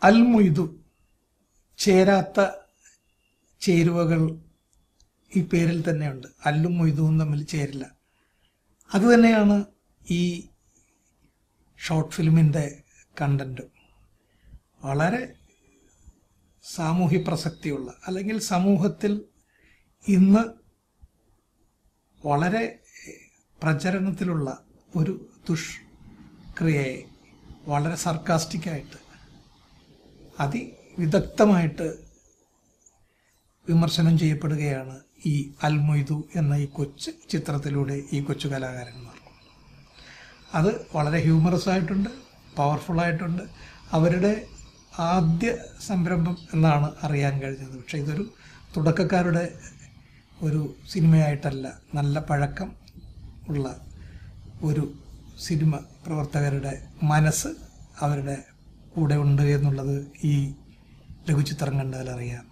അൽ മൊയ്തു, ചേരാത്ത ചേരുവകൾ ഈ പേരിൽ തന്നെയുണ്ട്. അല്ലും മൊയ്തുവും തമ്മിൽ ചേരില്ല. അതുതന്നെയാണ് ഈ ഷോർട്ട് ഫിലിമിൻ്റെ കണ്ടൻറ്റും. വളരെ സാമൂഹ്യ പ്രസക്തിയുള്ള, അല്ലെങ്കിൽ സമൂഹത്തിൽ ഇന്ന് വളരെ പ്രചരണത്തിലുള്ള ഒരു ദുഷ്ക്രിയയെ വളരെ സർക്കാസ്റ്റിക്കായിട്ട് അതിവിദഗ്ധമായിട്ട് വിമർശനം ചെയ്യപ്പെടുകയാണ് ഈ അൽ മൊയ്തു എന്ന ഈ കൊച്ചു ചിത്രത്തിലൂടെ ഈ കൊച്ചു കലാകാരന്മാർ. അത് വളരെ ഹ്യൂമറസ് ആയിട്ടുണ്ട്, പവർഫുള്ളായിട്ടുണ്ട്. അവരുടെ ആദ്യ സംരംഭം എന്നാണ് അറിയാൻ കഴിഞ്ഞത്. പക്ഷേ ഇതൊരു തുടക്കക്കാരുടെ ഒരു സിനിമയായിട്ടല്ല, നല്ല പഴക്കം ഉള്ള ഒരു സിനിമ പ്രവർത്തകരുടെ മനസ്സ് അവരുടെ കൂടെ ഉണ്ട് എന്നുള്ളത് ഈ ലഘുചിത്രം കണ്ടാൽ അറിയാം.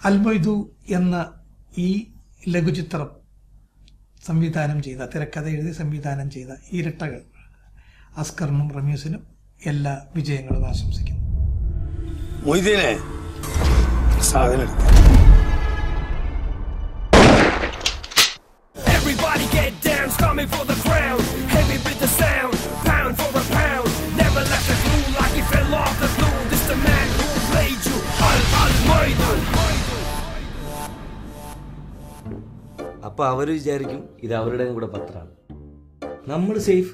അൽ മൊയ്തു എന്ന ഈ ലഘുചിത്രം സംവിധാനം ചെയ്ത, തിരക്കഥ എഴുതി സംവിധാനം ചെയ്ത ഇരട്ടകൾ അസ്കറിനും റമീസിനും എല്ലാ വിജയങ്ങളും ആശംസിക്കുന്നു. മൊയ്തീനെ സാധനം Everybody get down, coming for the crown. Heavy with the sound, pound for a pound. Never left the glue like he fell off the glue. This the man who played you, Al Maidu. അപ്പോൾ അവർ വിചാരിക്കും ഇത് അവരുടെയും കൂടെ പത്രമാണ്. നമ്മൾ safe.